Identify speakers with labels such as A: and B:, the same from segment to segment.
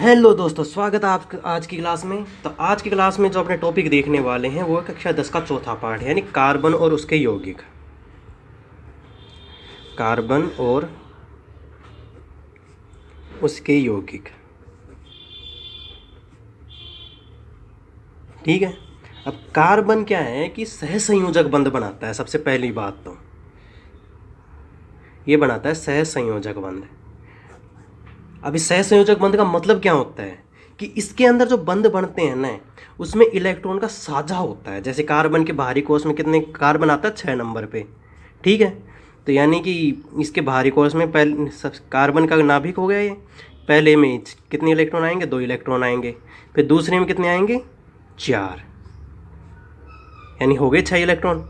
A: Hello दोस्तों, स्वागत है आप आज की क्लास में। तो आज की क्लास में जो अपने टॉपिक देखने वाले हैं वो है कक्षा 10 का चौथा पार्ट, यानी कार्बन और उसके यौगिक। कार्बन और उसके यौगिक, ठीक है। अब कार्बन क्या है कि सहसंयोजक बंध बनाता है। सबसे पहली बात तो ये बनाता है सहसंयोजक बंध। अब इस सहसंयोजक बंध का मतलब क्या होता है कि इसके अंदर जो बंध बनते हैं ना, उसमें इलेक्ट्रॉन का साझा होता है। जैसे कार्बन के बाहरी कोश में कितने कार्बन आता है? 6 नंबर पे, ठीक है। तो यानी कि इसके बाहरी कोश में पहले सब कार्बन का नाभिक हो गया ये। पहले में कितने इलेक्ट्रॉन आएंगे? 2 इलेक्ट्रॉन आएंगे। फिर दूसरे में कितने आएंगे? 4, यानी हो गए 6 इलेक्ट्रॉन।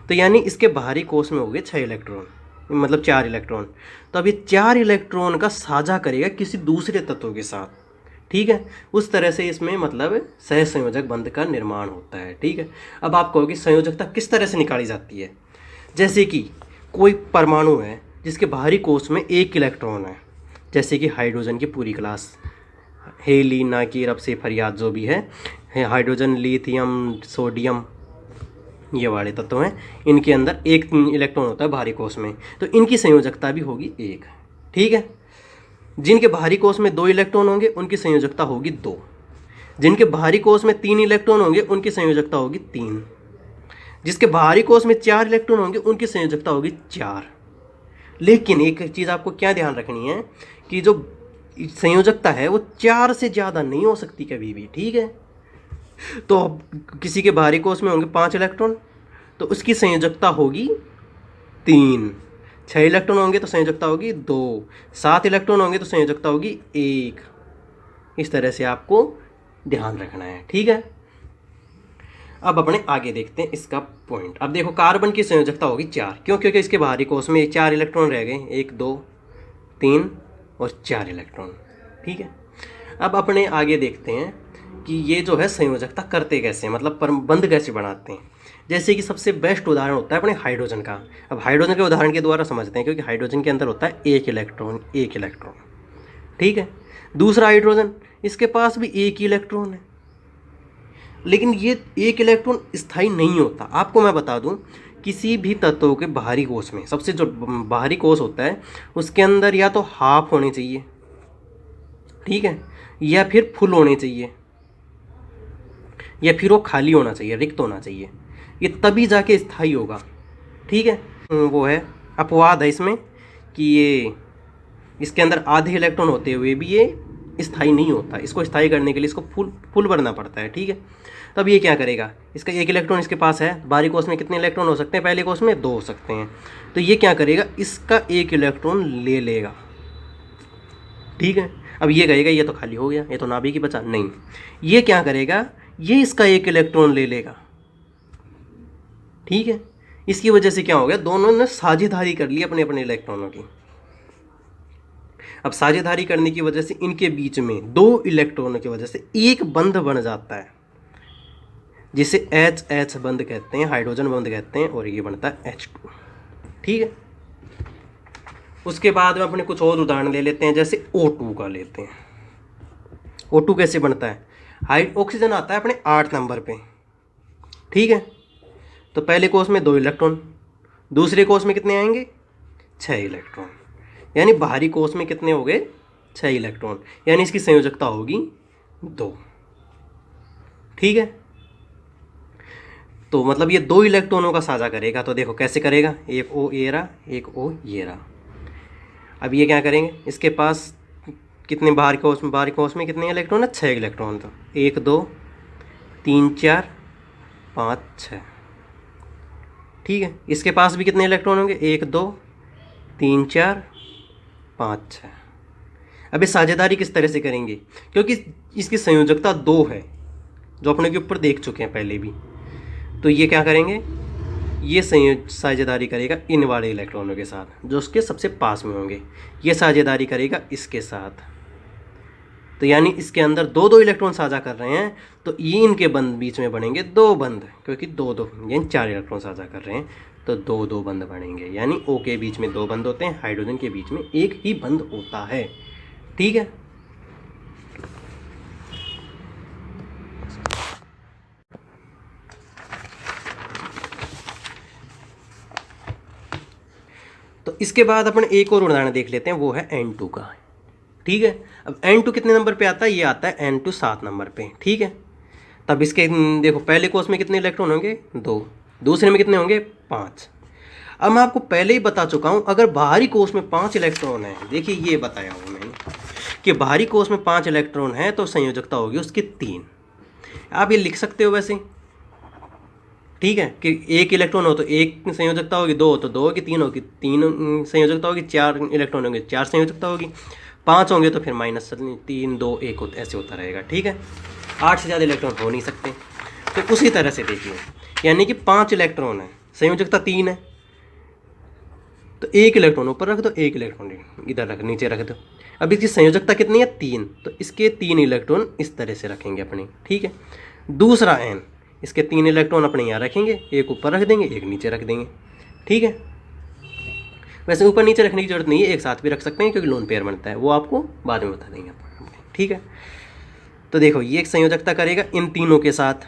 A: तो यानी इसके बाहरी कोश में हो गए 6 इलेक्ट्रॉन, मतलब 4 इलेक्ट्रॉन। तो अब ये 4 इलेक्ट्रॉन का साझा करेगा किसी दूसरे तत्व के साथ, ठीक है। उस तरह से इसमें मतलब सहसंयोजक बंध का निर्माण होता है, ठीक है। अब आप कहोगे संयोजकता किस तरह से निकाली जाती है? जैसे कि कोई परमाणु है जिसके बाहरी कोश में 1 इलेक्ट्रॉन है, जैसे कि हाइड्रोजन की पूरी क्लास, हेली, नाकी, रब से फरियाद जो भी है, हाइड्रोजन, लिथियम, सोडियम, ये वाले तत्व हैं। इनके अंदर 1 इलेक्ट्रॉन होता है बाहरी कोश में, तो इनकी संयोजकता भी होगी 1, ठीक है। जिनके बाहरी कोश में 2 इलेक्ट्रॉन होंगे उनकी संयोजकता होगी 2। जिनके बाहरी कोश में 3 इलेक्ट्रॉन होंगे उनकी संयोजकता होगी 3। जिसके बाहरी कोश में 4 इलेक्ट्रॉन होंगे उनकी संयोजकता होगी 4। लेकिन एक चीज़ आपको क्या ध्यान रखनी है कि जो संयोजकता है वो 4 से ज़्यादा नहीं हो सकती कभी भी, ठीक है। तो किसी के बाहरी कोश में होंगे 5 इलेक्ट्रॉन, तो उसकी संयोजकता होगी 3। 6 इलेक्ट्रॉन होंगे तो संयोजकता होगी 2। 7 इलेक्ट्रॉन होंगे तो संयोजकता होगी 1। इस तरह से आपको ध्यान रखना है, ठीक है। अब अपने आगे देखते हैं इसका पॉइंट। अब देखो, कार्बन की संयोजकता होगी 4, क्यों? क्योंकि इसके बाहरी कोश में 4 इलेक्ट्रॉन रह गए, 1, 2, 3 और 4 इलेक्ट्रॉन, ठीक है। अब अपने आगे देखते हैं कि ये जो है संयोजकता करते कैसे, मतलब बंध कैसे बनाते हैं। जैसे कि सबसे बेस्ट उदाहरण होता है अपने हाइड्रोजन का। अब हाइड्रोजन के उदाहरण के द्वारा समझते हैं, क्योंकि हाइड्रोजन के अंदर होता है 1 इलेक्ट्रॉन, 1 इलेक्ट्रॉन, ठीक है। दूसरा हाइड्रोजन, इसके पास भी 1 ही इलेक्ट्रॉन है, लेकिन ये 1 इलेक्ट्रॉन स्थायी नहीं होता। आपको मैं बता दूं, किसी भी तत्व के बाहरी कोश में, सबसे जो बाहरी कोश होता है उसके अंदर या तो हाफ होने चाहिए, ठीक है, या फिर फुल होने चाहिए, या फिर वो खाली होना चाहिए, रिक्त होना चाहिए। ये तभी जाके स्थायी होगा, ठीक है। वो है अपवाद है इसमें कि ये इसके अंदर आधे इलेक्ट्रॉन होते हुए भी ये स्थायी नहीं होता। इसको स्थायी करने के लिए इसको फुल भरना पड़ता है, ठीक है। तब ये क्या करेगा? इसका 1 इलेक्ट्रॉन इसके पास है, बाहरी कोश में कितने इलेक्ट्रॉन हो सकते हैं? पहले कोश में 2 हो सकते हैं। तो ये क्या करेगा? इसका 1 इलेक्ट्रॉन ले लेगा, ठीक है। अब ये कहेगा ये तो खाली हो गया, ये तो नाभिक ही बचा। नहीं, ये क्या करेगा? ये इसका 1 इलेक्ट्रॉन ले लेगा, ठीक है। इसकी वजह से क्या हो गया? दोनों ने साझेदारी कर ली अपने अपने इलेक्ट्रॉनों की। अब साझेदारी करने की वजह से इनके बीच में 2 इलेक्ट्रॉनों की वजह से एक बंध बन जाता है, जिसे H बंध कहते हैं, हाइड्रोजन बंध कहते हैं, और ये बनता है H2, ठीक है। उसके बाद में अपने कुछ और उदाहरण ले लेते हैं, जैसे O2 का लेते हैं। O2 कैसे बनता है? ऑक्सीजन आता है अपने 8 नंबर पे, ठीक है। तो पहले कोश में 2 इलेक्ट्रॉन, दूसरे कोश में कितने आएंगे? 6 इलेक्ट्रॉन, यानी बाहरी कोश में कितने हो गए? 6 इलेक्ट्रॉन, यानी इसकी संयोजकता होगी 2, ठीक है। तो मतलब ये 2 इलेक्ट्रॉनों का साझा करेगा। तो देखो कैसे करेगा, एक O ये रहा, एक O ये रहा। अब ये क्या करेंगे? इसके पास कितने बाहरी कोश में कितने इलेक्ट्रॉन है? 6 इलेक्ट्रॉन। तो 1, 2, 3, 4, 5, 6, ठीक है। इसके पास भी कितने इलेक्ट्रॉन होंगे? 1, 2, 3, 4, 5, 6। अब ये साझेदारी किस तरह से करेंगे? क्योंकि इसकी संयोजकता 2 है, जो अपने के ऊपर देख चुके हैं पहले भी। तो ये क्या करेंगे? ये साझेदारी करेगा इन वाले इलेक्ट्रॉनों के साथ जो उसके सबसे पास में होंगे। ये साझेदारी करेगा इसके साथ। तो यानी इसके अंदर 2 इलेक्ट्रॉन साझा कर रहे हैं, तो ये इनके बंध बीच में बनेंगे 2 बंध, क्योंकि 2 यानी 4 इलेक्ट्रॉन साझा कर रहे हैं, तो 2 बंध बनेंगे। यानी O के बीच में 2 बंध होते हैं, हाइड्रोजन के बीच में 1 ही बंध होता है, ठीक है। इसके बाद अपन एक और उदाहरण देख लेते हैं, वो है N2 का। ठीक है, अब N2 कितने नंबर पे आता है? ये आता है N2 7 नंबर पे। ठीक है, तब इसके देखो पहले कोष में कितने इलेक्ट्रॉन होंगे? 2। दूसरे में कितने होंगे? 5। अब मैं आपको पहले ही बता चुका हूँ, अगर बाहरी कोष में 5 इलेक्ट्रॉन है, देखिए ये बताया हूँ मैंने कि बाहरी कोष में 5 इलेक्ट्रॉन है तो संयोजकता होगी उसकी 3। आप ये लिख सकते हो वैसे। ठीक है, कि 1 इलेक्ट्रॉन हो तो 1 संयोजकता होगी, 2 हो तो 2 होगी, 3 होगी 3 संयोजकता होगी, 4 इलेक्ट्रॉन होंगे 4 संयोजकता होगी, 5 होंगे तो फिर -3 2 1 ऐसे होता रहेगा। ठीक है, 8 से ज़्यादा इलेक्ट्रॉन हो नहीं सकते। तो उसी तरह से देखिए, यानी कि 5 इलेक्ट्रॉन है, संयोजकता 3 है, तो 1 इलेक्ट्रॉन ऊपर रख दो, 1 इलेक्ट्रॉन इधर रख, नीचे रख दो। अब इसकी संयोजकता कितनी है? 3, तो इसके 3 इलेक्ट्रॉन इस तरह से रखेंगे अपने। ठीक है, दूसरा N, इसके 3 इलेक्ट्रॉन अपने यहाँ रखेंगे, 1 ऊपर रख देंगे, 1 नीचे रख देंगे। ठीक है, वैसे ऊपर नीचे रखने की जरूरत नहीं है, एक साथ भी रख सकते हैं क्योंकि लोन पेयर बनता है, वो आपको बाद में बता देंगे अपन। ठीक है, तो देखो ये एक संयोजकता करेगा इन तीनों के साथ,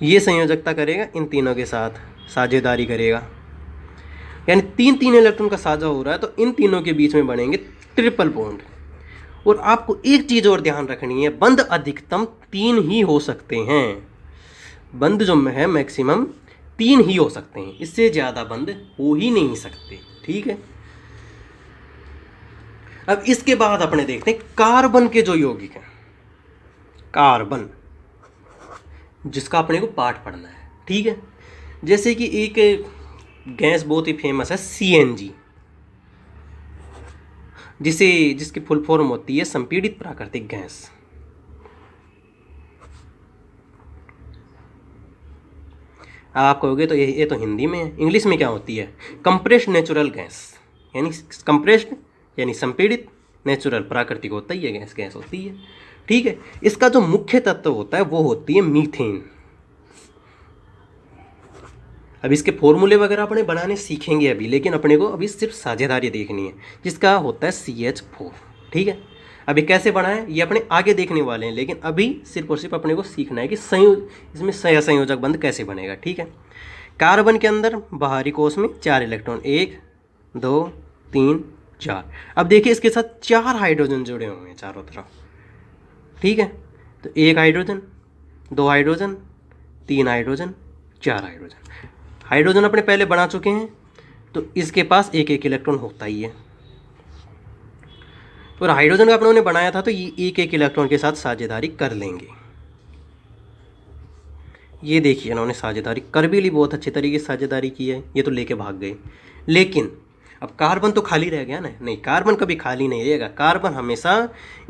A: ये संयोजकता करेगा इन तीनों के साथ, साझेदारी करेगा, यानी 3 इलेक्ट्रॉन का साझा हो रहा है, तो इन तीनों के बीच में बनेंगे ट्रिपल बॉन्ड। और आपको एक चीज़ और ध्यान रखनी है, बंध अधिकतम 3 ही हो सकते हैं। बंध जो है मैक्सिमम 3 ही हो सकते हैं, इससे ज़्यादा बंध हो ही नहीं सकते। ठीक है, अब इसके बाद अपने देखते हैं कार्बन के जो यौगिक हैं, कार्बन जिसका अपने को पाठ पढ़ना है। ठीक है, जैसे कि एक गैस बहुत ही फेमस है CNG, जिसकी फुल फॉर्म होती है संपीड़ित प्राकृतिक गैस। आप कहोगे तो ये तो हिंदी में है, इंग्लिश में क्या होती है? कंप्रेस्ड नेचुरल गैस, यानी कंप्रेस्ड यानी संपीड़ित, नेचुरल प्राकृतिक होता ही है, गैस होती है। ठीक है, इसका जो मुख्य तत्व होता है वो होती है मीथेन। अब इसके फॉर्मूले वगैरह अपने बनाने सीखेंगे अभी, लेकिन अपने को अभी सिर्फ साझेदारी देखनी है, जिसका होता है CH4। ठीक है, अभी कैसे बनाएं ये अपने आगे देखने वाले हैं, लेकिन अभी सिर्फ और सिर्फ अपने को सीखना है कि इसमें संयोजक बंध कैसे बनेगा। ठीक है, कार्बन के अंदर बाहरी कोष में 4 इलेक्ट्रॉन, 1 2 3 4। अब देखिए इसके साथ 4 हाइड्रोजन जुड़े हुए हैं चारों तरफ। ठीक है, तो 1 hydrogen, 2 hydrogen, 3 hydrogen, 4 hydrogen. Hydrogen अपने पहले बना चुके हैं, तो इसके पास 1 इलेक्ट्रॉन होता ही है। और हाइड्रोजन का अपनों ने बनाया था तो ये 1 इलेक्ट्रॉन के साथ साझेदारी कर लेंगे। ये देखिए इन्होंने साझेदारी कर भी ली, बहुत अच्छे तरीके से साझेदारी की है, ये तो लेके भाग गए। लेकिन अब कार्बन तो खाली रह गया ना? नहीं, कार्बन कभी खाली नहीं रहेगा। कार्बन हमेशा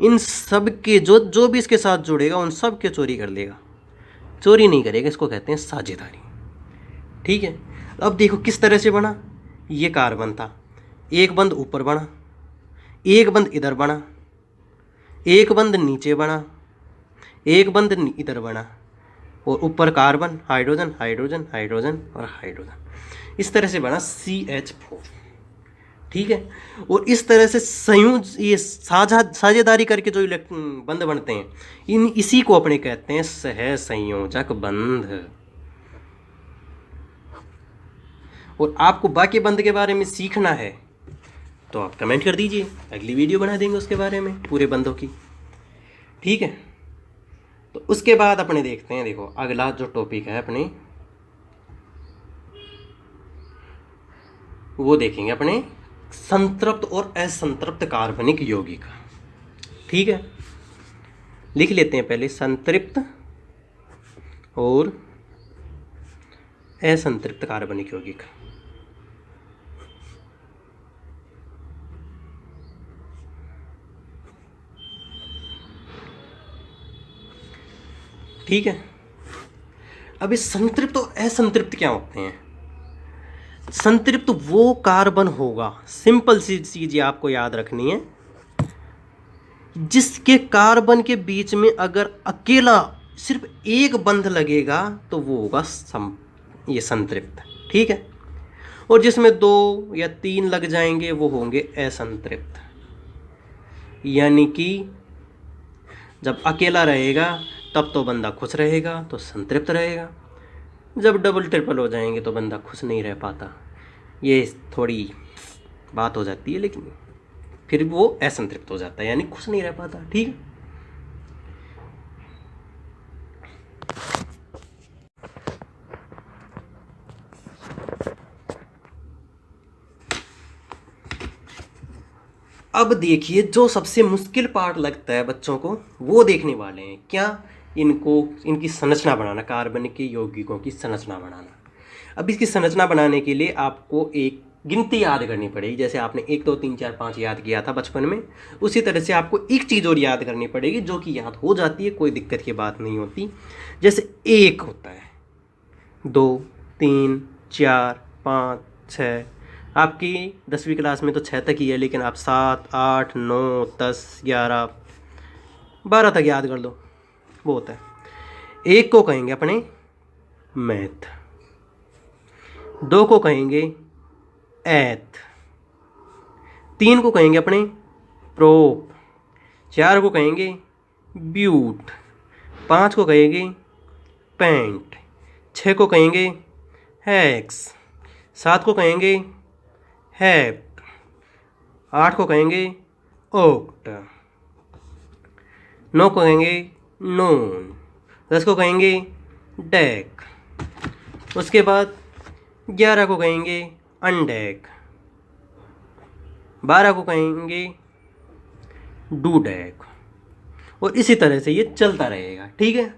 A: इन सब के जो भी इसके साथ जुड़ेगा उन सब के चोरी कर लेगा, चोरी नहीं करेगा, इसको कहते हैं साझेदारी। ठीक है, अब देखो किस तरह से बना। ये कार्बन था, एक बंद ऊपर बना, एक बंद इधर बना, एक बंद नीचे बना, एक बंद इधर बना, और ऊपर कार्बन, हाइड्रोजन हाइड्रोजन हाइड्रोजन और हाइड्रोजन, इस तरह से बना CH4। ठीक है, और इस तरह से ये साझेदारी करके जो बंध बनते हैं, इसी को अपने कहते हैं सहसंयोजक बंध। और आपको बाकी बंध के बारे में सीखना है तो आप कमेंट कर दीजिए, अगली वीडियो बना देंगे उसके बारे में, पूरे बंधों की। ठीक है, तो उसके बाद अपने देखते हैं, देखो अगला जो टॉपिक है अपने वो देखेंगे अपने संतृप्त और असंतृप्त कार्बनिक यौगिक। ठीक है, लिख लेते हैं पहले संतृप्त और असंतृप्त कार्बनिक यौगिक। ठीक है, अब इस संतृप्त और असंतृप्त क्या होते हैं? संतृप्त वो कार्बन होगा, सिंपल सी चीज आपको याद रखनी है, जिसके कार्बन के बीच में अगर अकेला सिर्फ एक बंध लगेगा तो वो होगा ये संतृप्त। ठीक है, और जिसमें 2 या 3 लग जाएंगे वो होंगे असंतृप्त। यानी कि जब अकेला रहेगा तब तो बंदा खुश रहेगा, तो संतृप्त रहेगा। जब डबल ट्रिपल हो जाएंगे तो बंदा खुश नहीं रह पाता, ये थोड़ी बात हो जाती है, लेकिन फिर वो असंतृप्त हो जाता है, यानी खुश नहीं रह पाता। ठीक है। अब देखिए जो सबसे मुश्किल पार्ट लगता है बच्चों को, वो देखने वाले हैं क्या, इनकी संरचना बनाना, कार्बन के यौगिकों की संरचना बनाना। अब इसकी संरचना बनाने के लिए आपको एक गिनती याद करनी पड़ेगी। जैसे आपने 1 2 3 4 5 याद किया था बचपन में, उसी तरह से आपको एक चीज़ और याद करनी पड़ेगी, जो कि याद हो जाती है, कोई दिक्कत की बात नहीं होती। जैसे 1 होता है, 2 3 4 5 6, आपकी 10वीं क्लास में तो 6 तक ही है, लेकिन आप 7 8 9 10 11 12 तक याद कर लो, वो होता है। 1 को कहेंगे अपने मैथ, 2 को कहेंगे एथ, 3 को कहेंगे अपने प्रोप, 4 को कहेंगे ब्यूट, 5 को कहेंगे पेंट, 6 को कहेंगे हेक्स, 7 को कहेंगे हेप्ट, 8 को कहेंगे ओक्ट, 9 को कहेंगे नोन, 10 को कहेंगे डेक, उसके बाद 11 को कहेंगे अनडेक, 12 को कहेंगे डूडेक, और इसी तरह से ये चलता रहेगा। ठीक है।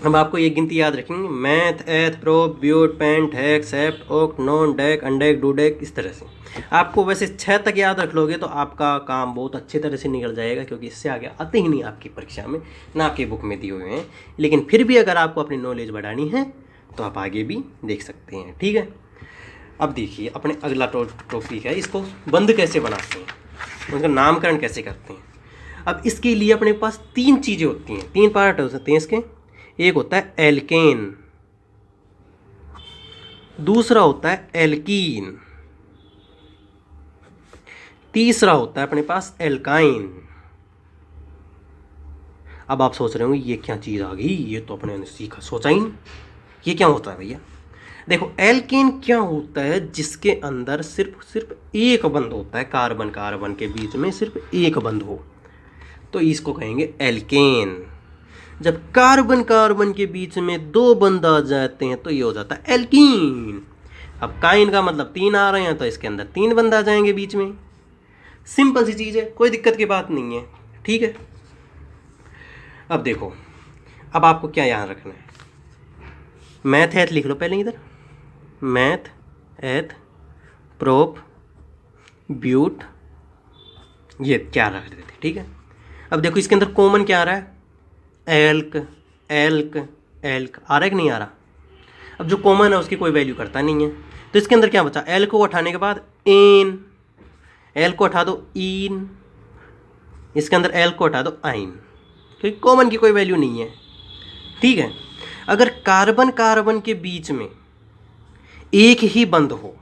A: अब आपको ये गिनती याद रखेंगे, meth eth prop but pent hex hept oct non dec undec dodec, इस तरह से। आपको वैसे 6 तक याद रख लोगे तो आपका काम बहुत अच्छी तरह से निकल जाएगा, क्योंकि इससे आगे आते ही नहीं आपकी परीक्षा में, ना आपकी बुक में दिए हुए हैं। लेकिन फिर भी अगर आपको अपनी नॉलेज बढ़ानी है तो आप आगे भी देख सकते हैं। ठीक है। अब देखिए अपने अगला टॉपिक है, इसको बंद कैसे बनाते हैं, उनका नामकरण कैसे करते हैं। अब इसके लिए अपने पास 3 चीज़ें होती हैं, 3 पार्ट हो सकते हैं इसके। एक होता है एल्केन, दूसरा होता है एल्कीन, तीसरा होता है अपने पास एल्काइन। अब आप सोच रहे होंगे ये क्या चीज़ आ गई, ये तो अपने ने सीखा सोचा ही नहीं, ये क्या होता है भैया। देखो एल्केन क्या होता है, जिसके अंदर सिर्फ एक बंध होता है, कार्बन कार्बन के बीच में सिर्फ एक बंध हो, तो इसको कहेंगे एल्केन। जब कार्बन कार्बन के बीच में 2 बंध आ जाते हैं तो ये हो जाता है एल्कीन। अब काइन का मतलब 3 आ रहे हैं तो इसके अंदर 3 बंध आ जाएंगे बीच में। सिंपल सी चीज़ है, कोई दिक्कत की बात नहीं है। ठीक है। अब देखो, अब आपको क्या याद रखना है, मैथ एथ लिख लो पहले इधर, मैथ एथ प्रोप ब्यूट, ये क्या रख देते थे। ठीक है। अब देखो इसके अंदर कॉमन क्या आ रहा है, एल्क एल्क एल्क आ रहा है कि नहीं आ रहा। अब जो कॉमन है उसकी कोई वैल्यू करता नहीं है, तो इसके अंदर क्या बचा, एल को उठाने के बाद एन, एल को हटा दो इन, इसके अंदर एल को हटा दो आइन, क्योंकि कॉमन की कोई वैल्यू नहीं है। ठीक है। अगर कार्बन कार्बन के बीच में एक ही बंध हो,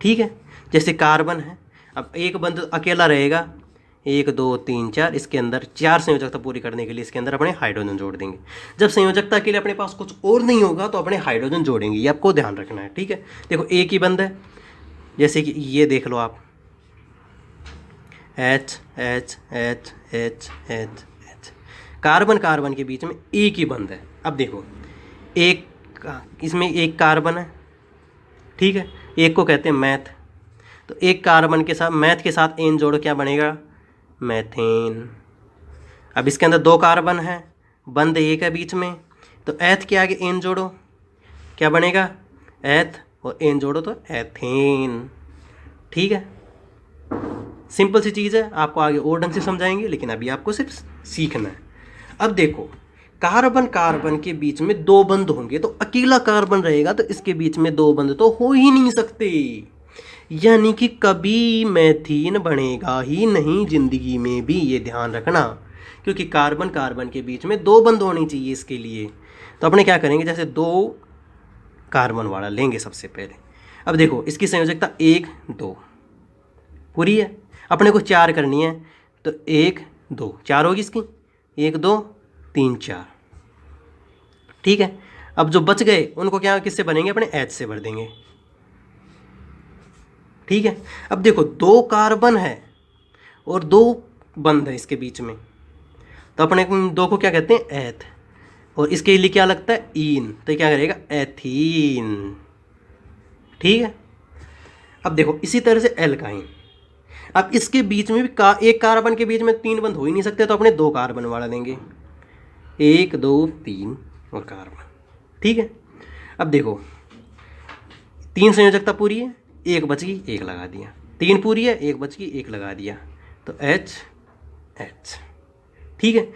A: ठीक है, जैसे कार्बन है, अब एक बंध अकेला रहेगा, 1 2 3 4, इसके अंदर 4 संयोजकता पूरी करने के लिए इसके अंदर अपने हाइड्रोजन जोड़ देंगे। जब संयोजकता के लिए अपने पास कुछ और नहीं होगा तो अपने हाइड्रोजन जोड़ेंगे, ये आपको ध्यान रखना है। ठीक है। देखो एक ही बंध है, जैसे कि ये देख लो आप, H H H H H H, carbon carbon के बीच में एक ही बंध है। अब देखो इसमें एक कार्बन है, ठीक है, एक को कहते हैं मैथ, तो एक कार्बन के साथ मैथ के साथ एन जोड़ो, क्या बनेगा, मैथेन। अब इसके अंदर 2 कार्बन है, बंध एक है बीच में, तो एथ के आगे एन जोड़ो, क्या बनेगा, एथ, और एन जोड़ो तो एथेन। ठीक है। सिंपल सी चीज़ है, आपको आगे और ढंग से समझाएंगे, लेकिन अभी आपको सिर्फ सीखना है। अब देखो कार्बन कार्बन के बीच में 2 बंध होंगे, तो अकेला कार्बन रहेगा तो इसके बीच में 2 बंध तो हो ही नहीं सकते, यानी कि कभी मैथीन बनेगा ही नहीं जिंदगी में भी, ये ध्यान रखना, क्योंकि कार्बन कार्बन के बीच में 2 बंध होनी चाहिए इसके लिए। तो अपने क्या करेंगे, जैसे 2 कार्बन वाला लेंगे सबसे पहले। अब देखो इसकी संयोजकता 1 2 पूरी है, अपने को 4 करनी है, तो 1 2 4 होगी इसकी, 1 2 3 4। ठीक है। अब जो बच गए उनको क्या किससे भरेंगे, अपने एच से भर देंगे। ठीक है। अब देखो 2 कार्बन है और 2 बंद है इसके बीच में, तो अपने 2 को क्या कहते हैं, एथ, और इसके लिए क्या लगता है, ईन, तो ये क्या करेगा, एथीन। ठीक है। अब देखो इसी तरह से एल्काइन, अब इसके बीच में भी एक कार्बन के बीच में 3 बंद हो ही नहीं सकते, तो अपने 2 कार्बन वाला देंगे, 1 2 3 और कार्बन। ठीक है। अब देखो 3 संयोजकता पूरी है, 1 बच गई, 1 लगा दिया, 3 पूरी है, 1 बच गई, 1 लगा दिया, तो H H। ठीक है।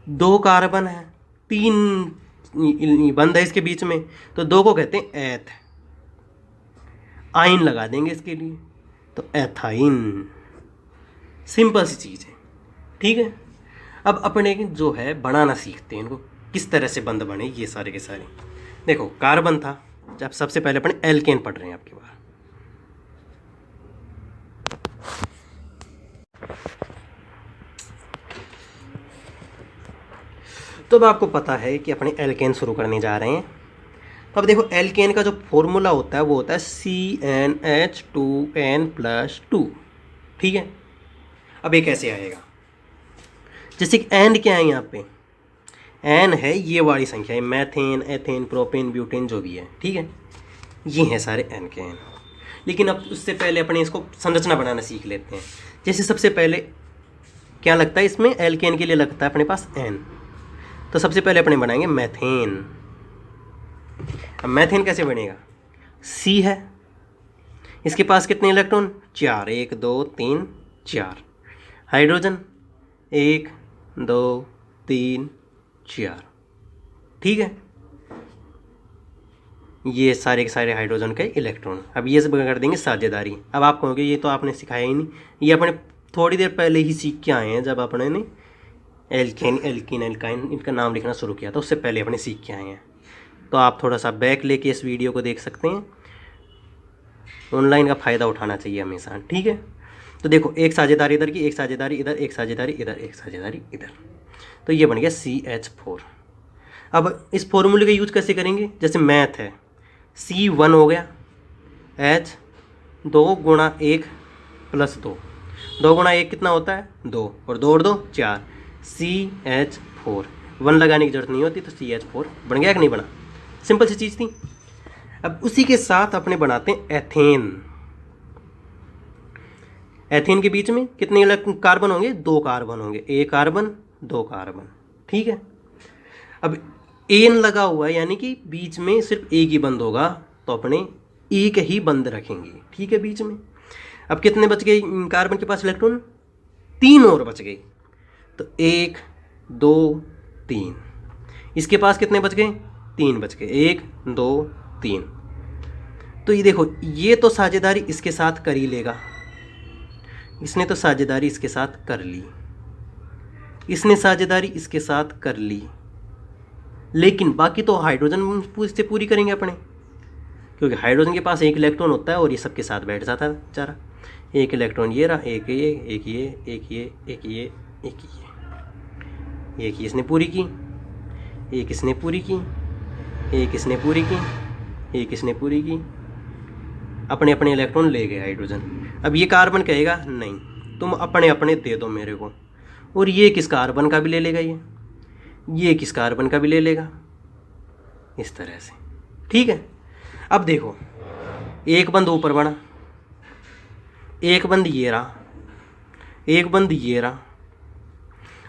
A: 2 कार्बन है, 3 बंद है इसके बीच में, तो 2 को कहते हैं एथ, आइन लगा देंगे इसके लिए, तो एथाइन। सिंपल सी चीज़ है। ठीक है। अब अपने जो है बनाना सीखते हैं इनको, किस तरह से बंद बने ये सारे के सारे। देखो कार्बन था, जब सबसे पहले अपने एल्केन पढ़ रहे हैं आपके बार। तो अब आपको पता है कि अपने एल्केन शुरू करने जा रहे हैं। तो अब देखो एल्केन का जो फॉर्मूला होता है वो होता है CnH2n+2। ठीक है। अब ये कैसे आएगा, जैसे कि एंड क्या है यहाँ पे, एन है ये वाली संख्या है, मैथेन, एथेन, प्रोपेन, ब्यूटेन जो भी है। ठीक है। ये हैं सारे एन के एन। लेकिन अब उससे पहले अपने इसको संरचना बनाना सीख लेते हैं। जैसे सबसे पहले क्या लगता है इसमें, एल्केन के लिए लगता है अपने पास एन, तो सबसे पहले अपने बनाएंगे मैथेन। अब मैथेन कैसे बनेगा, सी है, इसके पास कितने इलेक्ट्रॉन, 4, 1 2 3 4, हाइड्रोजन 1 2 3 4। ठीक है। ये सारे के सारे हाइड्रोजन के इलेक्ट्रॉन। अब ये सब कर देंगे साझेदारी। अब आप कहोगे ये तो आपने सिखाया ही नहीं, ये अपने थोड़ी देर पहले ही सीख के आए हैं, जब अपने ने एल्केन, एल्कीन, एल्काइन इनका नाम लिखना शुरू किया था, उससे पहले अपने सीख के आए हैं। तो आप थोड़ा सा बैक लेके इस वीडियो को देख सकते हैं, ऑनलाइन का फ़ायदा उठाना चाहिए हमेशा। ठीक है। तो देखो एक साझेदारी इधर की, एक साझेदारी इधर, एक साझेदारी इधर, एक साझेदारी इधर, तो ये बन गया CH4। अब इस फॉर्मूले का यूज कैसे करेंगे, जैसे मैथ है, C1 हो गया, H 2 गुणा 1 प्लस 2, 2 गुणा 1 कितना होता है, 2, और 2 और 2 4, CH4। 1 लगाने की जरूरत नहीं होती, तो CH4 बन गया कि नहीं बना, सिंपल सी चीज़ थी। अब उसी के साथ अपने बनाते हैं एथेन। एथेन के बीच में कितने कार्बन होंगे, 2 कार्बन होंगे, 1 कार्बन 2 कार्बन। ठीक है। अब एन लगा हुआ है, यानी कि बीच में सिर्फ एक ही बंद होगा, तो अपने एक ही बंद रखेंगे। ठीक है, बीच में। अब कितने बच गए कार्बन के पास इलेक्ट्रॉन, 3 और बच गए, तो 1 2 3। इसके पास कितने बच गए, 3 बच गए, 1 2 3। तो ये देखो ये तो साझेदारी इसके साथ कर ही लेगा, इसने तो साझेदारी इसके साथ कर ली, इसने साझेदारी इसके साथ कर ली, लेकिन बाकी तो हाइड्रोजन से पूरी करेंगे अपने, क्योंकि हाइड्रोजन के पास 1 इलेक्ट्रॉन होता है और ये सबके साथ बैठ जाता है बेचारा। 1 इलेक्ट्रॉन ये रहा, एक ये, एक ये, एक ये, एक ये, एक ये, एक इसने पूरी की, एक इसने पूरी की, एक इसने पूरी की, एक इसने पूरी की, अपने अपने इलेक्ट्रॉन ले गए हाइड्रोजन। अब ये कार्बन कहेगा नहीं, तुम अपने अपने दे दो मेरे को, और ये किस कार्बन का भी ले लेगा, ये किस कार्बन का भी ले लेगा, इस तरह से। ठीक है। अब देखो एक बंद ऊपर बना, एक बंद ये रहा, एक बंद ये रहा,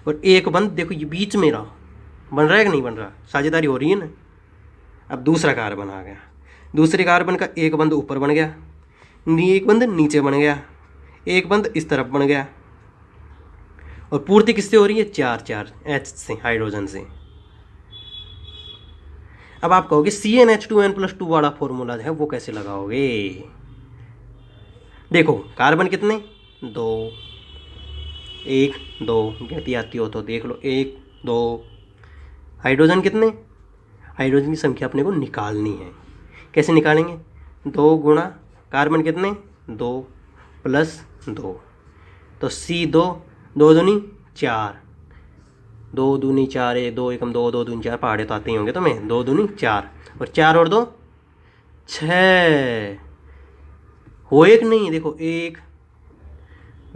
A: और एक बंद देखो ये बीच में रहा, बन रहा है कि नहीं बन रहा, साझेदारी हो रही है ना। अब दूसरा कार्बन आ गया, दूसरे कार्बन का एक बंद ऊपर बन गया, एक बंद नीचे बन गया, एक बंद इस तरफ बन गया, और पूर्ति किससे हो रही है, 4 4 H से, हाइड्रोजन से। अब आप कहोगे CnH2n+2 वाला फॉर्मूला है वो कैसे लगाओगे। देखो कार्बन कितने, 2, 1 2, गिनती आती हो तो देख लो, 1 2। हाइड्रोजन कितने, हाइड्रोजन की संख्या अपने को निकालनी है, कैसे निकालेंगे, 2 गुणा कार्बन कितने, 2 प्लस 2, तो C2, 2 दूनी 4, 2 दूनी 4, 1 2 एकम 2 2 दूनी 4, पहाड़े तो आते ही होंगे तुम्हें, 2 दूनी 4, और 4 और 2 6, हो एक नहीं, देखो 1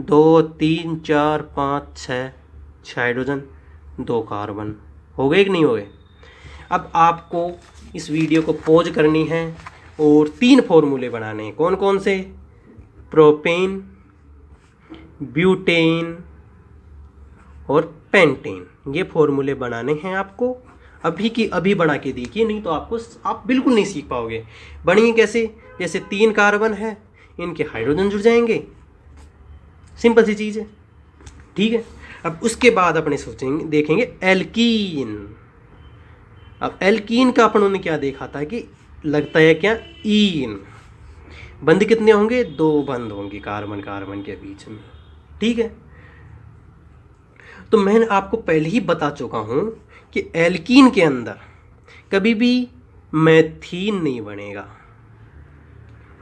A: 2 3 4 5 6 हाइड्रोजन 2 कार्बन, हो गए कि नहीं हो गए। अब आपको इस वीडियो को पॉज करनी है और 3 फॉर्मूले बनाने हैं। कौन कौन से? प्रोपेन, ब्यूटेन और पेंटेन, ये फॉर्मूले बनाने हैं आपको। अभी की अभी बना के देखिए, नहीं तो आप बिल्कुल नहीं सीख पाओगे। बनिए कैसे? जैसे 3 कार्बन है, इनके हाइड्रोजन जुड़ जाएंगे, सिंपल सी चीज़ है, ठीक है। अब उसके बाद अपने सोचेंगे, देखेंगे एल्कीन। अब एल्कीन का अपनों ने क्या देखा था कि लगता है क्या, ईन। बंद कितने होंगे? 2 बंद होंगे कार्बन कार्बन के बीच में, ठीक है। तो मैंने आपको पहले ही बता चुका हूं कि एल्कीन के अंदर कभी भी मैथीन नहीं बनेगा।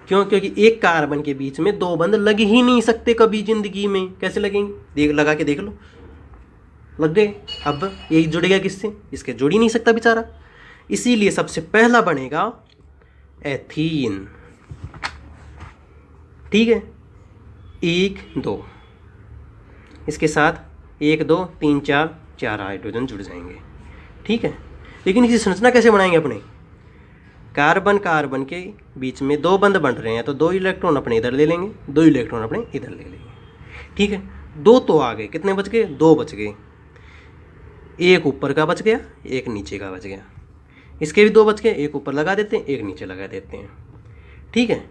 A: क्यों? क्योंकि एक कार्बन के बीच में 2 बंद लग ही नहीं सकते कभी जिंदगी में। कैसे लगेंगे? लगा के देख लो, लग गए। अब यही जुड़ेगा किससे? इसके जुड़ ही नहीं सकता बेचारा। इसीलिए सबसे पहला बनेगा एथीन, ठीक है। 1 2, इसके साथ 1 2 3 4 हाइड्रोजन जुड़ जाएंगे, ठीक है। लेकिन इसकी संरचना कैसे बनाएंगे अपने? कार्बन कार्बन के बीच में 2 बंद बन रहे हैं, तो 2 इलेक्ट्रॉन अपने इधर ले लेंगे, 2 इलेक्ट्रॉन अपने इधर ले लेंगे, ठीक है। 2 तो आ गए, कितने बच गए? 2 बच गए। एक ऊपर का बच गया, एक नीचे का बच गया। इसके भी 2 बच गए, एक ऊपर लगा देते हैं, एक नीचे लगा देते हैं, ठीक है।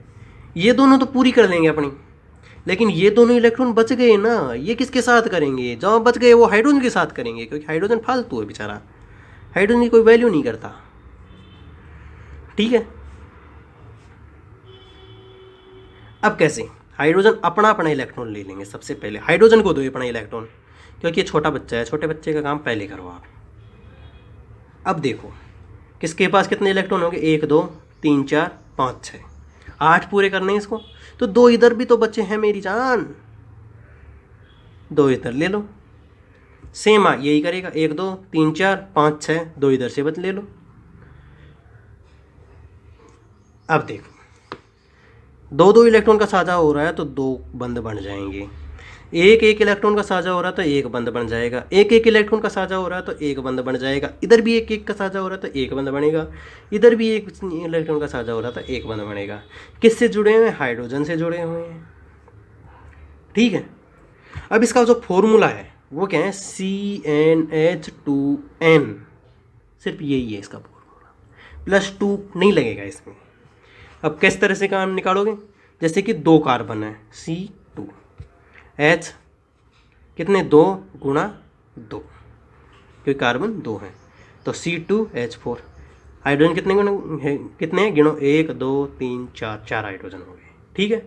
A: ये दोनों तो पूरी कर लेंगे अपनी, लेकिन ये दोनों इलेक्ट्रॉन बच गए ना, ये किसके साथ करेंगे? जहाँ बच गए वो हाइड्रोजन के साथ करेंगे, क्योंकि हाइड्रोजन फालतू है बेचारा, हाइड्रोजन की कोई वैल्यू नहीं करता, ठीक है। अब कैसे? हाइड्रोजन अपना अपना इलेक्ट्रॉन ले लेंगे। सबसे पहले हाइड्रोजन को दो अपना इलेक्ट्रॉन, क्योंकि ये छोटा बच्चा है, छोटे बच्चे का काम पहले करो आप। अब देखो किसके पास कितने इलेक्ट्रॉन होंगे? 1 2 3 4 5 6 8 पूरे करने हैं इसको, तो 2 इधर भी तो बच्चे हैं मेरी जान, 2 इधर ले लो। सेम यही करेगा, 1 2 3 4 5 6, 2 इधर से बच ले लो। अब देखो 2 इलेक्ट्रॉन का साझा हो रहा है तो 2 बंद बन जाएंगे। 1 इलेक्ट्रॉन का साझा हो रहा है तो 1 बंद बन जाएगा। 1 इलेक्ट्रॉन का साझा हो रहा है तो 1 बंद बन जाएगा। इधर भी 1 का साझा हो रहा है तो 1 बंद बनेगा। इधर भी 1 इलेक्ट्रॉन का साझा हो रहा था, 1 बंद बनेगा। किससे जुड़े हुए हैं? हाइड्रोजन से जुड़े हुए हैं, ठीक है। अब इसका जो फॉर्मूला है वो क्या है? CnH2n, सिर्फ यही है इसका फॉर्मूला, +2 नहीं लगेगा इसमें। अब किस तरह से काम निकालोगे? जैसे कि 2 कार्बन है, C2, H कितने? 2 गुणा 2, क्योंकि कार्बन 2 है, तो C2H4। हाइड्रोजन कितने है? कितने हैं? गिनो, 1 2 3 4, 4 हाइड्रोजन हो गए, ठीक है।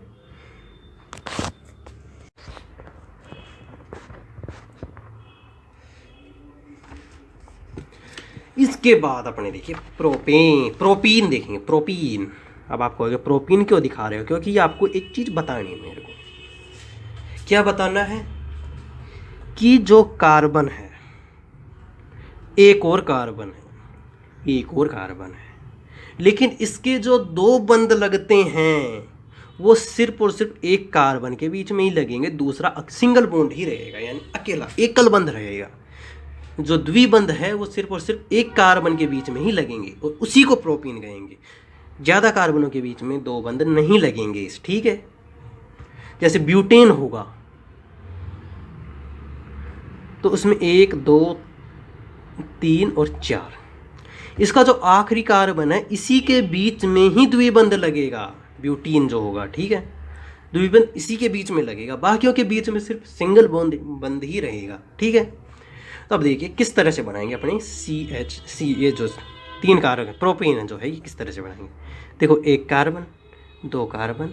A: इसके बाद अपने देखिए प्रोपीन देखेंगे। प्रोपीन, अब आप कहोगे प्रोपीन क्यों दिखा रहे हो? क्योंकि आपको एक चीज़ बतानी है मेरे को। क्या बताना है? कि जो कार्बन है, एक और कार्बन है, एक और कार्बन है, लेकिन इसके जो 2 बंद लगते हैं वो सिर्फ और सिर्फ एक कार्बन के बीच में ही लगेंगे, दूसरा सिंगल बॉन्ड ही रहेगा, यानी अकेला एकल बंद रहेगा। जो द्विबंध है वो सिर्फ और सिर्फ एक कार्बन के बीच में ही लगेंगे और उसी को प्रोपीन कहेंगे। ज़्यादा कार्बनों के बीच में 2 बंध नहीं लगेंगे, ठीक है। जैसे ब्यूटेन होगा तो उसमें 1 2 3 और 4, इसका जो आखिरी कार्बन है इसी के बीच में ही द्विबंध लगेगा, ब्यूटीन जो होगा, ठीक है। द्विबंध इसी के बीच में लगेगा, बाकियों के बीच में सिर्फ सिंगल बंध ही रहेगा, ठीक है। तो अब देखिए किस तरह से बनाएंगे अपने CH, ये जो 3 कार्बन प्रोपेन जो है ये किस तरह से बनाएंगे। देखो 1 कार्बन 2 कार्बन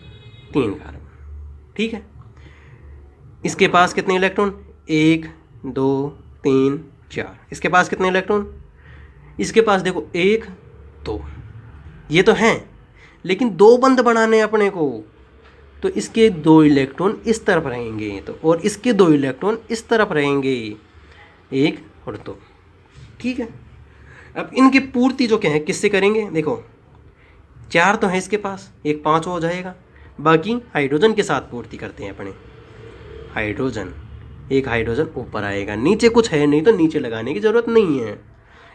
A: 3 कार्बन, ठीक है। इसके पास कितने इलेक्ट्रॉन? 1 2 3 4। इसके पास कितने इलेक्ट्रॉन? इसके पास देखो 1 2, ये तो हैं, लेकिन 2 बंध बनाने अपने को, तो इसके 2 इलेक्ट्रॉन इस तरफ रहेंगे, तो और इसके 2 इलेक्ट्रॉन इस तरफ रहेंगे, 1 और 2, ठीक है। अब इनकी पूर्ति जो क्या है किससे करेंगे? देखो 4 तो है इसके पास, एक 5 हो जाएगा, बाकी हाइड्रोजन के साथ पूर्ति करते हैं अपने। हाइड्रोजन, एक हाइड्रोजन ऊपर आएगा, नीचे कुछ है नहीं तो नीचे लगाने की ज़रूरत नहीं है।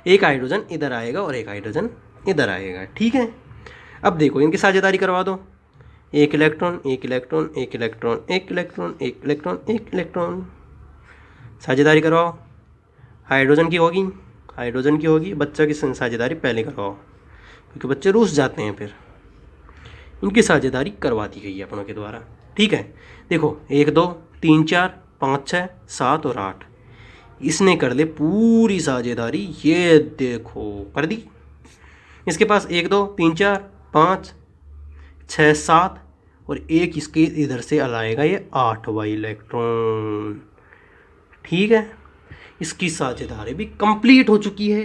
A: एक हाइड्रोजन इधर आएगा और एक हाइड्रोजन इधर आएगा, ठीक है। अब देखो इनकी साझेदारी करवा दो, एक इलेक्ट्रॉन एक इलेक्ट्रॉन एक इलेक्ट्रॉन एक इलेक्ट्रॉन एक इलेक्ट्रॉन एक इलेक्ट्रॉन, साझेदारी करवाओ। हाइड्रोजन की होगी, हाइड्रोजन की होगी, बच्चा की साझेदारी पहले करवाओ क्योंकि बच्चे रूस जाते हैं फिर। इनकी साझेदारी करवा दी गई है अपनों के द्वारा, ठीक है। देखो 1 2 3 4 5 6 7 और 8, इसने कर ले पूरी साझेदारी, ये देखो कर दी। इसके पास 1 2 3 4 5 6 7 और एक इसके इधर से लाएगा ये 8वां इलेक्ट्रॉन, ठीक है। इसकी साझेदारी भी कंप्लीट हो चुकी है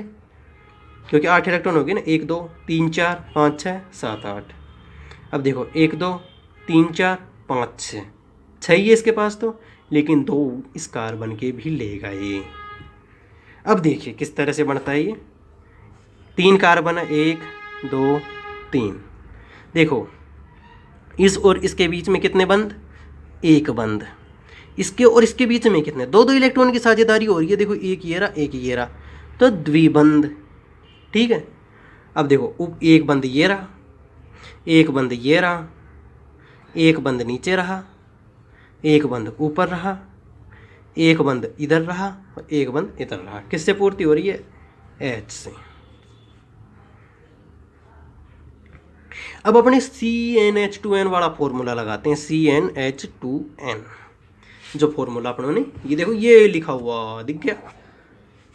A: क्योंकि 8 इलेक्ट्रॉन हो गए ना, 1 2 3 4 5 6 7 8। अब देखो 1 2 3 4 5 6, 6 ही है इसके पास तो, लेकिन 2 इस कार्बन के भी लेगा ये। अब देखिए किस तरह से बनता है ये, 3 कार्बन है, 1 2 3। देखो इस और इसके बीच में कितने बंद, एक बंद। इसके और इसके बीच में कितने, 2 इलेक्ट्रॉन की साझेदारी हो रही है। देखो एक ये रहा एक ये रहा, तो द्विबंध, ठीक है। अब देखो एक बंद ये रहा, एक बंद ये रहा, एक बंद नीचे रहा, एक बंद ऊपर रहा, एक बंद इधर रहा और एक बंद इधर रहा। किससे पूर्ति हो रही है, H से। अब अपने CnH2n वाला फॉर्मूला लगाते हैं, CnH2n जो फॉर्मूला अपनों ने, ये देखो ये लिखा हुआ दिख गया,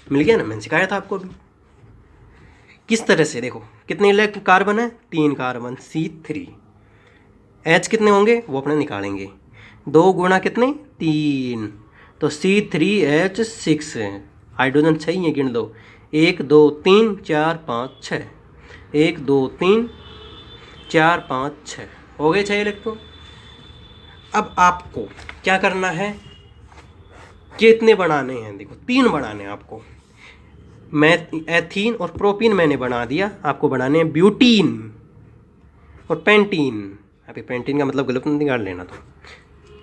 A: मिल गया ना, मैंने सिखाया था आपको अभी। किस तरह से, देखो कितने कार्बन है, 3 कार्बन C3, H कितने होंगे वो अपने निकालेंगे, 2 गुणा कितने 3, तो C3H6, हाइड्रोजन 6 ही है, गिन लो, 1 2 3 4 5 6, 1 2 3 4 5 6, हो गए 6 इलेक्ट्रॉन। अब आपको क्या करना है, कितने बनाने हैं, देखो 3 बनाने हैं आपको। मैं एथीन और प्रोपीन मैंने बना दिया, आपको बनाने हैं ब्यूटीन और पेंटीन। अभी पेंटीन का मतलब गलत निकाल लेना, तो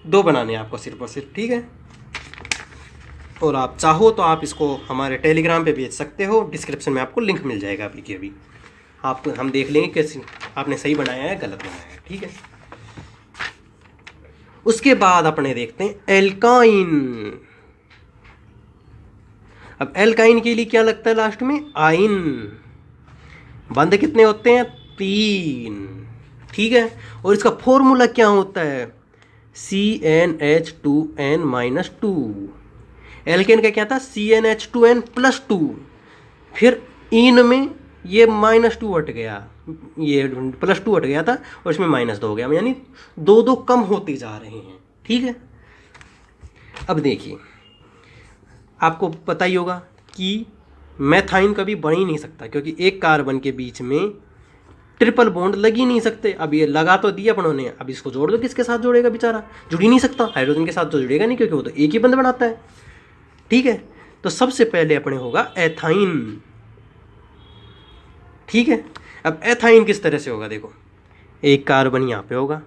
A: 2 बनाने हैं आपको सिर्फ और सिर्फ, ठीक है। और आप चाहो तो आप इसको हमारे टेलीग्राम पे भेज सकते हो, डिस्क्रिप्शन में आपको लिंक मिल जाएगा अभी के अभी। आप हम देख लेंगे कैसे आपने सही बनाया है गलत बनाया है, ठीक है। उसके बाद अपने देखते हैं एल्काइन। अब एल्काइन के लिए क्या लगता है लास्ट में, आइन। बंद कितने होते हैं, 3, ठीक है। और इसका फॉर्मूला क्या होता है, CnH2n-2। एल्केन का क्या था, CnH2n+2, फिर इन में ये -2 हट गया, ये +2 हट गया था और इसमें -2 हो गया, यानी 2 कम होते जा रहे हैं, ठीक है। अब देखिए आपको पता ही होगा कि मैथाइन कभी बन ही नहीं सकता क्योंकि एक कार्बन के बीच में ट्रिपल बॉन्ड लग ही नहीं सकते। अब ये लगा तो दिया अपनों ने, अब इसको जोड़ दो, किसके साथ जोड़ेगा बेचारा, जुड़ ही नहीं सकता, हाइड्रोजन के साथ तो जुड़ेगा नहीं क्योंकि वो तो एक ही बंद बनाता है, ठीक है। तो सबसे पहले अपने होगा एथाइन, ठीक है। अब एथाइन किस तरह से होगा, देखो एक कार्बन यहाँ पे होगा,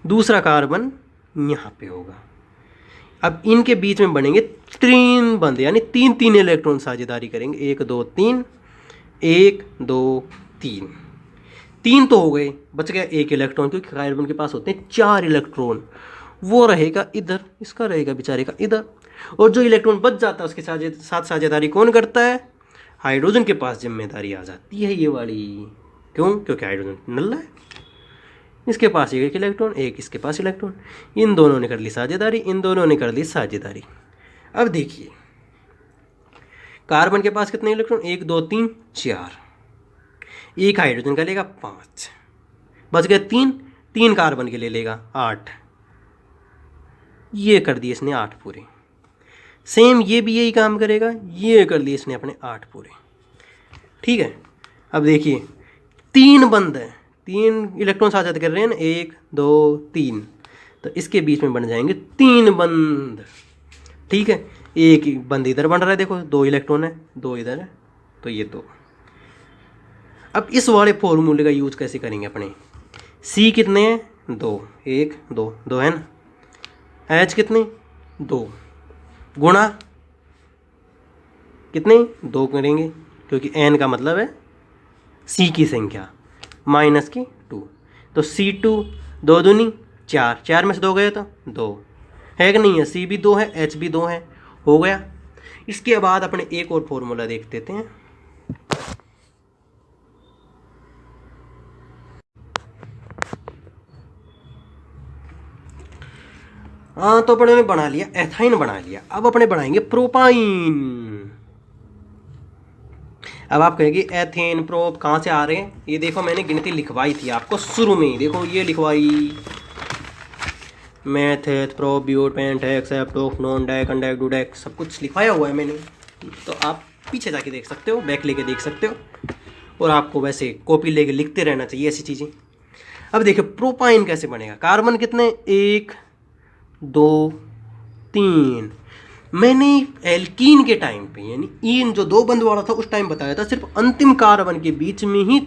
A: दूसरा कार्बन यहाँ पे होगा। अब इनके बीच में बनेंगे 3 बंद, यानी 3 इलेक्ट्रॉन साझेदारी करेंगे, 1 2 3 1 2 3, 3 तो हो गए, बच गया 1 इलेक्ट्रॉन क्योंकि कार्बन के पास होते हैं 4 इलेक्ट्रॉन, वो रहेगा इधर, इसका रहेगा बेचारे का इधर। और जो इलेक्ट्रॉन बच जाता है उसके साथ साझेदारी कौन करता है, हाइड्रोजन के पास जिम्मेदारी आ जाती है ये वाली। क्यों, क्योंकि हाइड्रोजन नल्ला है, इसके पास 1 इलेक्ट्रॉन, एक इसके पास इलेक्ट्रॉन, इन दोनों ने कर ली साझेदारी, इन दोनों ने कर ली साझेदारी। अब देखिए कार्बन के पास कितने इलेक्ट्रॉन, 1 2 3 4, एक हाइड्रोजन का लेगा 5, बच गए 3 कार्बन के लिए लेगा 8, ये कर दिए इसने 8 पूरे। सेम ये भी यही काम करेगा, ये कर दिए इसने अपने 8 पूरे, ठीक है। अब देखिए 3 बंद है, 3 इलेक्ट्रॉन साझा कर रहे हैं ना, 1 2 3, तो इसके बीच में बन जाएंगे 3 बंद, ठीक है। एक बंद इधर बन रहा है, देखो 2 इलेक्ट्रॉन है, 2 इधर है, तो ये 2। अब इस वाले फॉर्मूले का यूज कैसे करेंगे अपने, C कितने हैं 2, 1 2 2 है ना। एच कितनी 2 गुणा कितने 2 करेंगे क्योंकि एन का मतलब है सी की संख्या माइनस की 2। तो C2 2 दूनी 4, 4 में से 2 गए तो 2 है कि नहीं है। सी भी 2 है, एच भी 2 है, हो गया। इसके बाद अपने एक और फॉर्मूला देख देते हैं। हाँ तो अपने ने बना लिया एथाइन बना लिया। अब अपने बनाएंगे प्रोपाइन। अब आप कहेंगे एथेन प्रोप कहाँ से आ रहे हैं। ये देखो मैंने गिनती लिखवाई थी आपको शुरू में ही, देखो ये लिखवाई meth prop but pent except of non dec undec dodec सब कुछ लिखवाया हुआ है मैंने। तो आप पीछे जाके देख सकते हो, बैक लेके देख सकते हो, और आपको वैसे कॉपी लेके लिखते रहना चाहिए ऐसी चीज़ें। अब देखिए प्रोपाइन कैसे बनेगा। कार्बन कितने 1 2 3। मैंने एल्कीन के टाइम पे यानी ईन जो 2 बंद वाला था उस टाइम बताया था सिर्फ अंतिम कार्बन के बीच में ही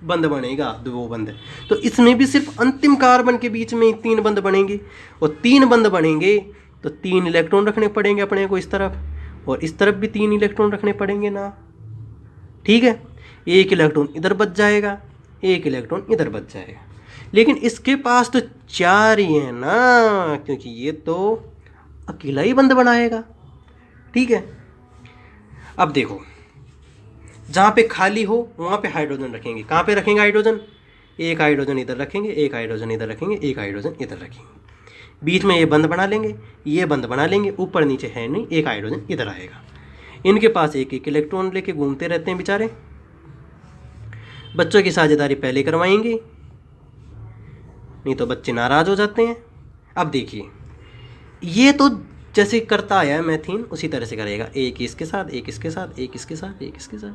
A: बंद बनेगा 2 बंद। तो इसमें भी सिर्फ अंतिम कार्बन के बीच में ही 3 बंद बनेंगे, और 3 बंद बनेंगे तो 3 इलेक्ट्रॉन रखने पड़ेंगे अपने को इस तरफ, और इस तरफ भी 3 इलेक्ट्रॉन रखने पड़ेंगे ना। ठीक है, 1 इलेक्ट्रॉन इधर बच जाएगा, 1 इलेक्ट्रॉन इधर बच जाएगा। लेकिन इसके पास तो 4 ही है ना, क्योंकि ये तो अकेला ही बंद बनाएगा। ठीक है, अब देखो जहाँ पे खाली हो वहाँ पे हाइड्रोजन रखेंगे। कहाँ पे रखेंगे हाइड्रोजन, एक हाइड्रोजन इधर रखेंगे, एक हाइड्रोजन इधर रखेंगे, एक हाइड्रोजन इधर रखेंगे। बीच में ये बंद बना लेंगे, ये बंद बना लेंगे, ऊपर नीचे है नहीं, एक हाइड्रोजन इधर आएगा। इनके पास एक एक इलेक्ट्रॉन लेके घूमते रहते हैं बेचारे। बच्चों की साझेदारी पहले करवाएंगे, नहीं तो बच्चे नाराज हो जाते हैं। अब देखिए ये तो जैसे करता आया है मैथीन उसी तरह से करेगा, एक इसके साथ, एक इसके साथ, एक इसके साथ, एक इसके साथ,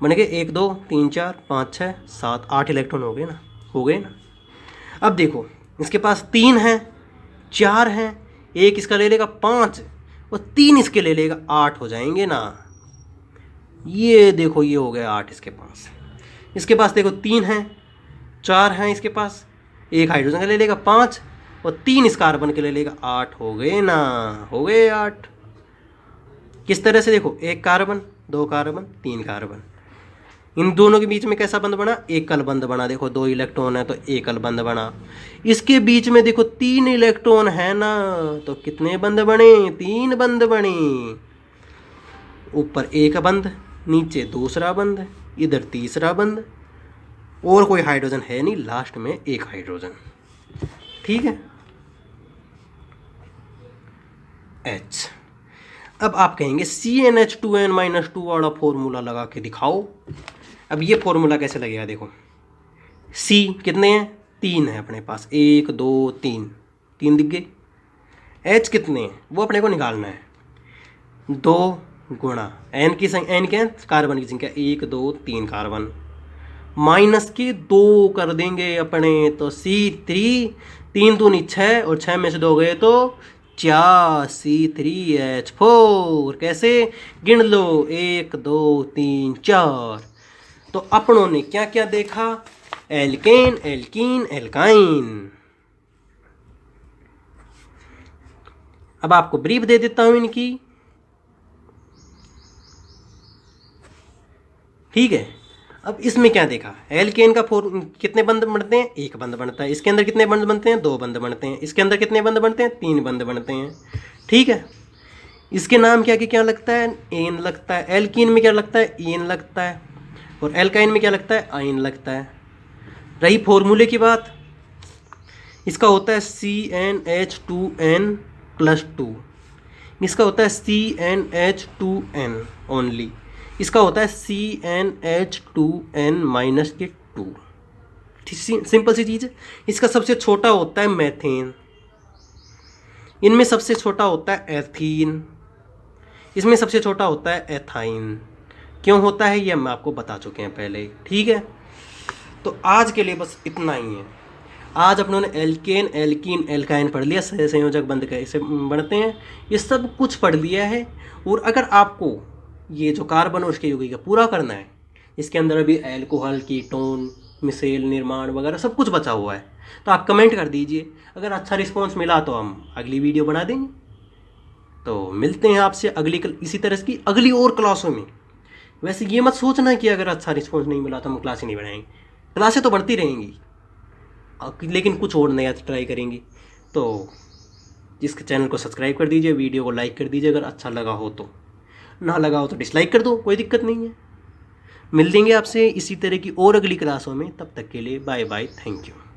A: बन गए 1 2 3 4 5 6 7 8 इलेक्ट्रॉन हो गए ना, हो गए ना। अब देखो इसके पास 3 है, 4 है, एक इसका ले लेगा 5 और 3 इसके ले लेगा 8 हो जाएंगे ना। ये देखो ये हो गया 8 इसके पास। इसके पास देखो 3 है, 4 हैं इसके पास, एक हाइड्रोजन का ले लेगा 5 और 3 इस कार्बन के ले लेगा 8 हो गए ना, हो गए 8। किस तरह से देखो 1 कार्बन 2 कार्बन 3 कार्बन, इन दोनों के बीच में कैसा बंद बना, एकल बंद बना। देखो 2 इलेक्ट्रॉन है तो एकल बंद बना। इसके बीच में देखो 3 इलेक्ट्रॉन है ना, तो कितने बंद बने, 3 बंद बने। ऊपर एक बंद, नीचे दूसरा बंद, इधर तीसरा बंद, और कोई हाइड्रोजन है नहीं, लास्ट में एक हाइड्रोजन। ठीक है, H। अब आप कहेंगे CnH2n-2 वाला फॉर्मूला लगा के दिखाओ। अब ये फॉर्मूला कैसे लगेगा, देखो C कितने हैं, 3 है अपने पास, 1 2 3, 3 दिख गए। H कितने हैं वो अपने को निकालना है, 2 गुणा N की संख्या, N क्या है कार्बन की संख्या, 1 2 3 कार्बन, माइनस के 2 कर देंगे अपने, तो C3, 3 दूनी 6 और 6 में से 2 गए तो 4, C3H4। कैसे गिन लो, 1 2 3 4। तो अपनों ने क्या क्या देखा, एल्केन एल्कीन एल्काइन। अब आपको ब्रीफ दे देता हूं इनकी। ठीक है, अब इसमें क्या देखा, एल्केन का कितने बंद बनते हैं, 1 बंद बनता है। इसके अंदर कितने बंद बनते हैं, 2 बंद बनते हैं। इसके अंदर कितने बंद बनते हैं, 3 बंद बनते हैं। ठीक है, इसके नाम क्या क्या लगता है, एन लगता है। एल्कीन में क्या लगता है, एन लगता है, और एल्काइन में क्या लगता है, आइन लगता है। रही फॉर्मूले की बात, इसका होता है CnH2n+2, इसका होता है CnH2n ओनली, इसका होता है CnH2n-2। सिंपल सी चीज़ है। इसका सबसे छोटा होता है मैथेन, इनमें सबसे छोटा होता है एथीन, इसमें सबसे छोटा होता है एथाइन। क्यों होता है ये हम आपको बता चुके हैं पहले। ठीक है, तो आज के लिए बस इतना ही है। आज अपनों ने एल्केन एल्कीन एल्काइन पढ़ लिया, संयोजक बंध कैसे बनते हैं, ये सब कुछ पढ़ लिया है। और अगर आपको ये जो कार्बन और उसके यौगिक का पूरा करना है, इसके अंदर अभी एल्कोहल कीटोन मिसेल निर्माण वगैरह सब कुछ बचा हुआ है। तो आप कमेंट कर दीजिए, अगर अच्छा रिस्पॉन्स मिला तो हम अगली वीडियो बना देंगे। तो मिलते हैं आपसे इसी तरह की अगली और क्लासों में। वैसे ये मत सोचना कि अगर अच्छा रिस्पॉन्स नहीं मिला तो हम क्लास ही नहीं बढ़ाएंगे, क्लासें तो बढ़ती रहेंगी, लेकिन कुछ और नया ट्राई करेंगे। तो जिसके चैनल को सब्सक्राइब कर दीजिए, वीडियो को लाइक कर दीजिए अगर अच्छा लगा हो तो, ना लगा हो तो डिसलाइक कर दो, कोई दिक्कत नहीं है। मिल लेंगे आपसे इसी तरह की और अगली क्लासों में, तब तक के लिए बाय बाय, थैंक यू।